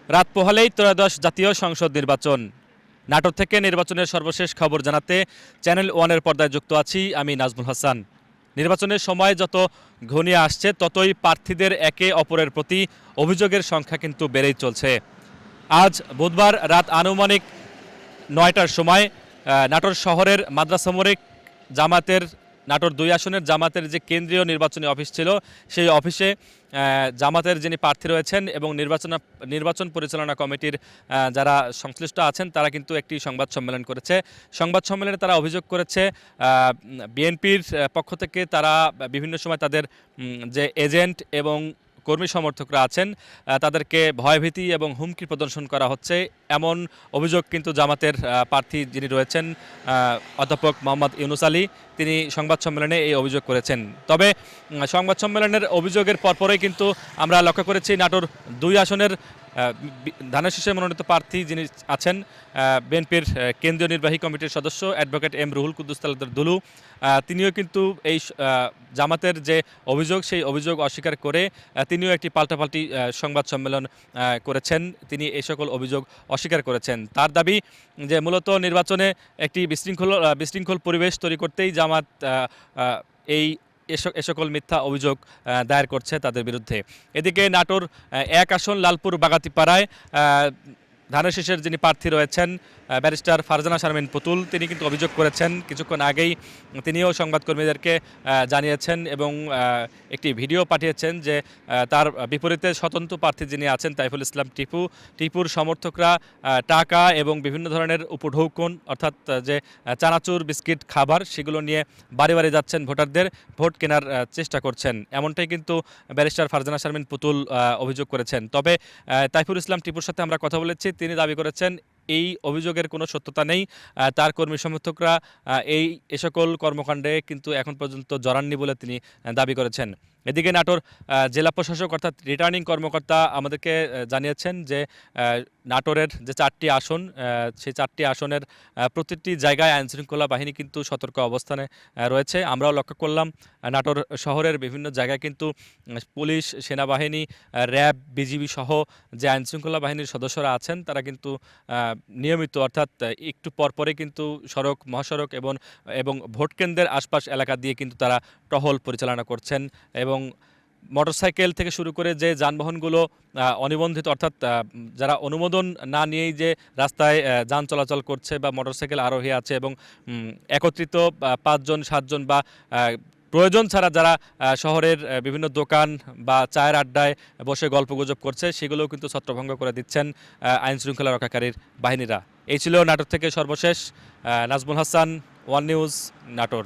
রাত পোহালেই ত্রয়োদশ জাতীয় সংসদ নির্বাচন। নাটোর থেকে নির্বাচনের সর্বশেষ খবর জানাতে চ্যানেল ওয়ানের পর্দায় যুক্ত আছি আমি নাজমুল হাসান। নির্বাচনের সময় যত ঘনিয়ে আসছে ততই প্রার্থীদের একে অপরের প্রতি অভিযোগের সংখ্যা কিন্তু বেড়েই চলছে। আজ বুধবার রাত আনুমানিক ৯টার সময় নাটোর শহরের মাদ্রাসা মোড়ে জামাতের নাটোর ২ আসনের জামাতের যে কেন্দ্রীয় নির্বাচনী অফিস ছিল সেই অফিসে জামাতের যিনি প্রার্থী রয়েছেন এবং নির্বাচন পরিচালনা কমিটির যারা সংশ্লিষ্ট আছেন তারা কিন্তু একটি সংবাদ সম্মেলন করেছে। সংবাদ সম্মেলনে তারা অভিযোগ করেছে বিএনপির পক্ষ থেকে তারা বিভিন্ন সময় তাদের যে এজেন্ট এবং কর্মী সমর্থকরা আছেন তাদেরকে ভয়ভীতি এবং হুমকি প্রদর্শন করা হচ্ছে, এমন অভিযোগ কিন্তু জামাতের প্রার্থী যিনি রয়েছেন অধ্যাপক মোহাম্মদ ইউনুস আলী তিনি সংবাদ সম্মেলনে এই অভিযোগ করেছেন। তবে সংবাদ সম্মেলনের অভিযোগের পরপরই কিন্তু আমরা লক্ষ্য করেছি নাটোর ২ আসনের ধানের শীষে মনোনীত প্রার্থী যিনি আছেন বিএনপির কেন্দ্রীয় নির্বাহী কমিটির সদস্য অ্যাডভোকেট এম রুহুল কুদ্দুস তালুকদার দুলু, তিনিও কিন্তু এই জামাতের যে অভিযোগ সেই অভিযোগ অস্বীকার করে তিনিও একটি পাল্টাপাল্টি সংবাদ সম্মেলন করেছেন। তিনি এই সকল অভিযোগ অস্বীকার করেছেন। তার দাবি যে মূলত নির্বাচনে একটি বিশৃঙ্খল পরিবেশ তৈরি করতেই জামাত এই এ সকল মিথ্যা অভিযোগ দায়ের করছে তাদের বিরুদ্ধে। এদিকে নাটোর ১ আসন লালপুর বাগাতিপাড়ায় ধানের শীষের যিনি প্রার্থী রয়েছেন ব্যারিস্টার ফারজানা শারমিন পুতুল, তিনি কিন্তু অভিযোগ করেছেন কিছুক্ষণ আগেই তিনিও সংবাদকর্মীদেরকে জানিয়েছেন এবং একটি ভিডিও পাঠিয়েছেন যে তার বিপরীতে স্বতন্ত্র প্রার্থী যিনি আছেন তাইফুল ইসলাম টিপুর সমর্থকরা টাকা এবং বিভিন্ন ধরনের উপঢৌকন অর্থাৎ যে চানাচুর বিস্কিট খাবার সেগুলো নিয়ে বাড়ি বাড়ি যাচ্ছেন, ভোটারদের ভোট কেনার চেষ্টা করছেন, এমনটাই কিন্তু ব্যারিস্টার ফারজানা শারমিন পুতুল অভিযোগ করেছেন। তবে তাইফুল ইসলাম টিপুর সাথে আমরা কথা বলেছি, তিনি দাবি করেছেন এই অভিযোগের কোনো সত্যতা নেই। তার কর্মী সমর্থকরা এ সকল কর্মকাণ্ডে কিন্তু এখন পর্যন্ত জড়াননি বলে তিনি দাবি করেছেন। এদিকে নাটোর জেলা প্রশাসক অর্থাৎ রিটার্নিং কর্মকর্তা আমাদেরকে জানিয়েছেন যে নাটোরের যে ৪টি আসন সেই ৪টি আসনের প্রতিটি জায়গায় আইনশৃঙ্খলা বাহিনী কিন্তু সতর্ক অবস্থানে রয়েছে। আমরাও লক্ষ্য করলাম নাটোর শহরের বিভিন্ন জায়গায় কিন্তু পুলিশ, সেনাবাহিনী, র্যাব, বিজিবি সহ যে আইনশৃঙ্খলা বাহিনীর সদস্যরা আছেন তারা কিন্তু নিয়মিত অর্থাৎ একটু পরপরই কিন্তু সড়ক, মহাসড়ক এবং ভোটকেন্দ্রের আশপাশ এলাকা দিয়ে কিন্তু তারা টহল পরিচালনা করছেন এবং মোটরসাইকেল থেকে শুরু করে যে যানবাহনগুলো অনিবন্ধিত অর্থাৎ যারা অনুমোদন না নিয়েই যে রাস্তায় যান চলাচল করছে বা মোটরসাইকেল আরোহী আছে এবং একত্রিত ৫ জন ৭ জন বা প্রয়োজন ছাড়া যারা শহরের বিভিন্ন দোকান বা চায়ের আড্ডায় বসে গল্পগুজব করছে সেগুলোও কিন্তু ছত্রভঙ্গ করে দিচ্ছেন আইনশৃঙ্খলা রক্ষাকারীর বাহিনীরা। এই ছিল নাটোর থেকে সর্বশেষ। Nazmul Hasan, one news, Natore.